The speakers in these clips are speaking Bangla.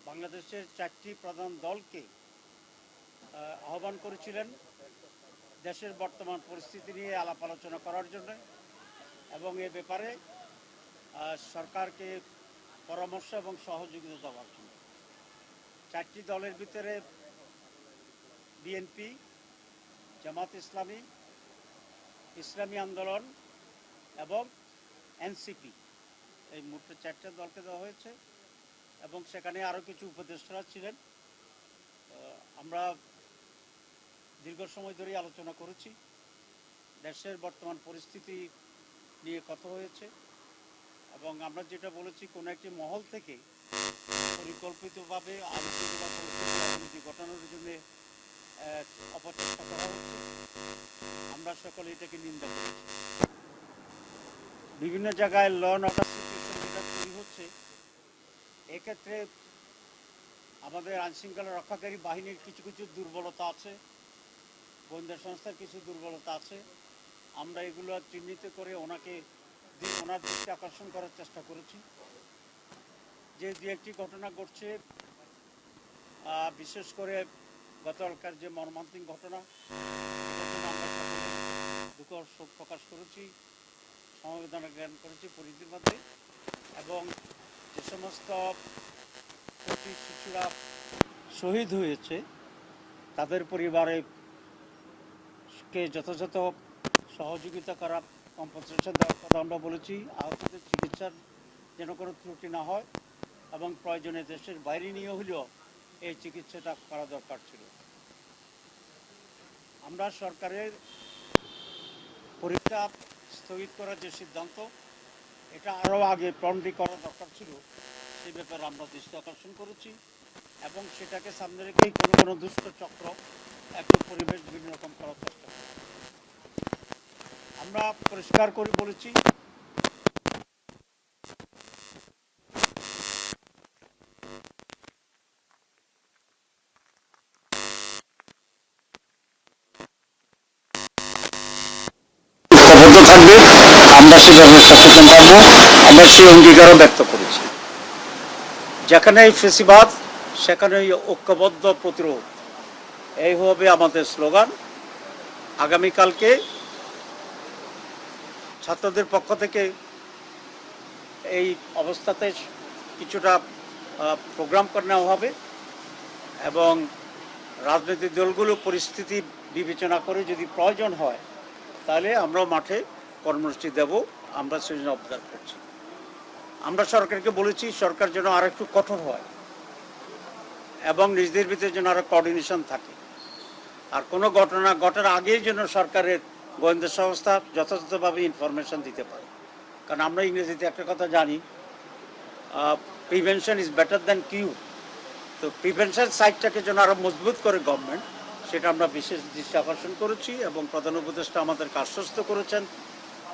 বাংলাদেশের 4টি প্রধান দলকে আহ্বান করেছিলেন দেশের বর্তমান পরিস্থিতি নিয়ে আলাপ আলোচনা করার জন্য এবং এ ব্যাপারে সরকারকে পরামর্শ এবং সহযোগিতা দেওয়ার জন্য। 4টি দলের ভিতরে বিএনপি, জামাত ইসলামী, ইসলামী আন্দোলন এবং এনসিপি, এই মুহূর্তে 4টা দলকে দেওয়া হয়েছে এবং সেখানে আরও কিছু উপদেষ্টারা ছিলেন। আমরা দীর্ঘ সময় ধরেই আলোচনা করেছি, দেশের বর্তমান পরিস্থিতি নিয়ে কথা হয়েছে এবং আমরা যেটা বলেছি, কোনো একটি মহল থেকে পরিকল্পিতভাবে রাজনীতি ঘটানোর জন্য অপচেষ্টা করা হচ্ছে। আমরা সকলে এটাকে নিন্দা করেছি। বিভিন্ন জায়গায় ল অ্যান্ড অর্ডার সিচুয়েশন যেটা তৈরি হচ্ছে, এক্ষেত্রে আমাদের আইনশৃঙ্খলা রক্ষাকারী বাহিনীর কিছু কিছু দুর্বলতা আছে, গোয়েন্দা সংস্থার কিছু দুর্বলতা আছে। আমরা এগুলো চিহ্নিত করে ওনার দৃষ্টি আকর্ষণ করার চেষ্টা করেছি। যে দু একটি ঘটনা ঘটছে, বিশেষ করে গতকালকার যে মর্মান্তিক ঘটনা, আমরা সকলে দুঃখ শোক প্রকাশ করেছি, সমবেদনা জ্ঞান করেছি পরিধির মধ্যে, এবং যে সমস্ত শিশুরা শহীদ হয়েছে তাদের পরিবারকে যথাযথ সহযোগিতা করা, কম্পেনসেশন দেওয়ার কথা আমরা বলেছি। আহতদের চিকিৎসার যেন কোনো ত্রুটি না হয় এবং প্রয়োজনে দেশের বাইরে নিয়ে হলেও এই চিকিৎসাটা করা দরকার ছিল। আমরা সরকারের পরীক্ষা স্থগিত করার যে সিদ্ধান্ত, এটা আরও আগে প্রণডি করা দরকার ছিল, সে ব্যাপারে আমরা দৃষ্টি আকর্ষণ করেছি এবং সেটাকে সামনে রেখেই কোনো দুষ্ট চক্র একটু পরিবেশ বিভিন্ন রকম করার চেষ্টা করি। আমরা পরিষ্কার করে বলেছি, থাকবে, আমরা সেভাবে সচেতন থাকবো। আমরা সেই অঙ্গীকারও ব্যক্ত করেছি। যেখানে ফেসিবাদ সেখানে ঐক্যবদ্ধ প্রতিরোধ, এই হবে আমাদের স্লোগান। আগামীকালকে ছাত্রদের পক্ষ থেকে এই অবস্থাতে কিছুটা প্রোগ্রাম করে নেওয়া হবে এবং রাজনৈতিক দলগুলো পরিস্থিতি বিবেচনা করে যদি প্রয়োজন হয় তাহলে আমরাও মাঠে কর্মসূচি দেব। আমরা সেজন্য অবজার্ভ করছি। আমরা সরকারকে বলেছি, সরকার যেন আর একটু কঠোর হয় এবং নিজেদের ভিতরে যেন আরও কোঅর্ডিনেশন থাকে। আর কোনো ঘটনা ঘটার আগেই যেন সরকারের গোয়েন্দা সংস্থা যথাযথভাবে ইনফরমেশন দিতে পারে। কারণ আমরা ইংরেজিতে একটা কথা জানি, প্রিভেনশন ইজ বেটার দ্যান কিউর। তো প্রিভেনশন সাইডটাকে যেন আরও মজবুত করে গভর্নমেন্ট, সেটা আমরা বিশেষ দৃষ্টি আকর্ষণ করেছি এবং প্রধান উপদেষ্টা আমাদেরকে আশ্বস্ত করেছেন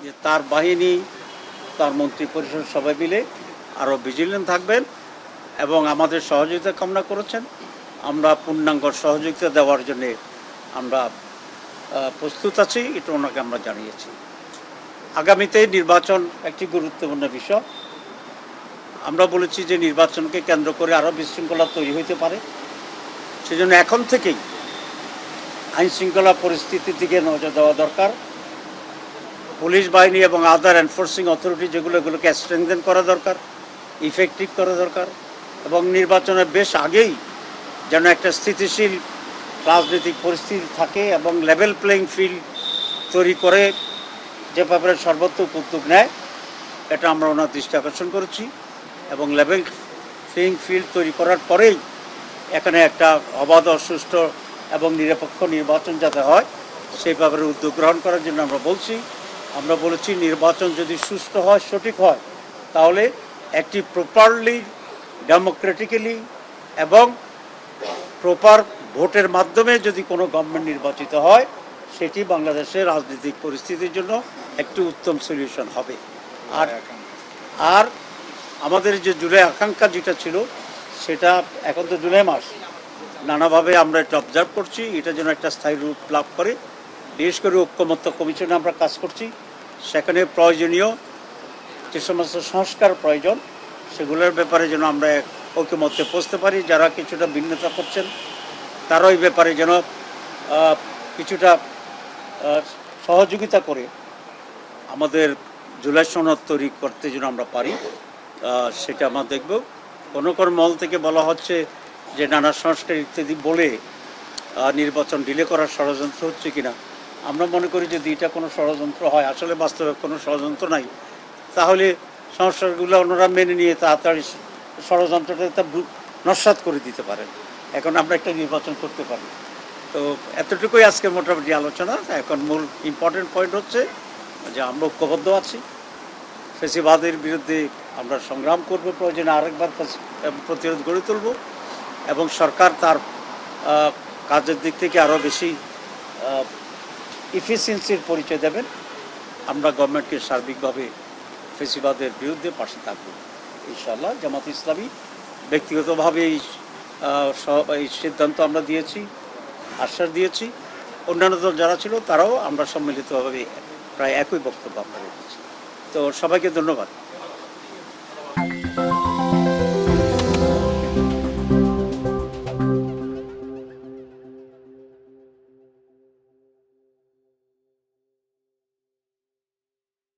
যে তার বাহিনী, তার মন্ত্রী পরিষদ সবাই মিলে আরও ভিজিলেন্ট থাকবেন এবং আমাদের সহযোগিতা কামনা করেছেন। আমরা পূর্ণাঙ্গ সহযোগিতা দেওয়ার জন্যে আমরা প্রস্তুত আছি, এটা ওনাকে আমরা জানিয়েছি। আগামীতে নির্বাচন একটি গুরুত্বপূর্ণ বিষয়। আমরা বলেছি যে নির্বাচনকে কেন্দ্র করে আরও বিশৃঙ্খলা তৈরি হতে পারে, সেজন্য এখন থেকেই আইনশৃঙ্খলা পরিস্থিতির দিকে নজর দেওয়া দরকার। পুলিশ বাহিনী এবং আদার এনফোর্সিং অথরিটি এগুলোকে স্ট্রেংথেন করা দরকার, ইফেক্টিভ করা দরকার এবং নির্বাচনের বেশ আগেই যেন একটা স্থিতিশীল রাজনৈতিক পরিস্থিতি থাকে এবং লেভেল প্লেইং ফিল্ড তৈরি করে যে ব্যাপারে সর্বোত্তম উদ্যোগ নেয়, এটা আমরা ওনার দৃষ্টি আকর্ষণ করেছি এবং লেভেল প্লেইং ফিল্ড তৈরি করার পরেই এখানে একটা অবাধ, সুষ্ঠু এবং নিরপেক্ষ নির্বাচন যাতে হয় সেই ব্যাপারে উদ্যোগ গ্রহণ করার জন্য আমরা বলছি। আমরা বলেছি নির্বাচন যদি সুষ্ঠু হয়, সঠিক হয়, তাহলে একটি প্রপারলি ডেমোক্রেটিক্যালি এবং প্রপার ভোটের মাধ্যমে যদি কোনো গভর্নমেন্ট নির্বাচিত হয়, সেটি বাংলাদেশের রাজনৈতিক পরিস্থিতির জন্য একটি উত্তম সলিউশন হবে। আর আমাদের যে জুলাই আকাঙ্ক্ষা যেটা ছিল, সেটা এখন তো জুলাই মাস, নানাভাবে আমরা এটা অবজার্ভ করছি, এটা যেন একটা স্থায়ী রূপ লাভ করে। বিশেষ করে ঐক্যমত্য কমিশনে আমরা কাজ করছি, সেখানে প্রয়োজনীয় যে সমস্ত সংস্কার প্রয়োজন সেগুলোর ব্যাপারে যেন আমরা ঐকমত্যে পৌঁছতে পারি। যারা কিছুটা ভিন্নতা করছেন তারাও এই ব্যাপারে যেন কিছুটা সহযোগিতা করে আমাদের জুলাই সনদ তৈরি করতে যেন আমরা পারি, সেটা আমরা দেখব। কোনো কোনো মহল থেকে বলা হচ্ছে যে নানা সংস্কার ইত্যাদি বলে নির্বাচন ডিলে করার ষড়যন্ত্র হচ্ছে কিনা। আমরা মনে করি যদি এটা কোনো ষড়যন্ত্র হয়, আসলে বাস্তবে কোনো ষড়যন্ত্র নাই, তাহলে সংস্কারগুলো ওনারা মেনে নিয়ে তাড়াতাড়ি ষড়যন্ত্রটা নস্যাৎ করে দিতে পারেন। এখন আমরা একটা নির্বাচন করতে পারি। তো এতটুকুই আজকে মোটামুটি আলোচনা। এখন মূল ইম্পর্টেন্ট পয়েন্ট হচ্ছে যে আমরা ঐক্যবদ্ধ আছি, ফ্যাসিবাদের বিরুদ্ধে আমরা সংগ্রাম করব, প্রয়োজনে আরেকবার প্রতিরোধ গড়ে তুলব এবং সরকার তার কাজের দিক থেকে আরও বেশি ইফিসিয়েন্সির পরিচয় দেবেন। আমরা গভর্নমেন্টকে সার্বিকভাবে ফ্যাসিবাদের বিরুদ্ধে পাশে থাকব ইনশাআল্লাহ। জামাত ইসলামী ব্যক্তিগতভাবে এই সিদ্ধান্ত আমরা দিয়েছি, আশ্বাস দিয়েছি। অন্যান্য দল যারা ছিল তারাও আমরা সম্মিলিতভাবে প্রায় একই বক্তব্য আমরা রেখেছি। তো সবাইকে ধন্যবাদ।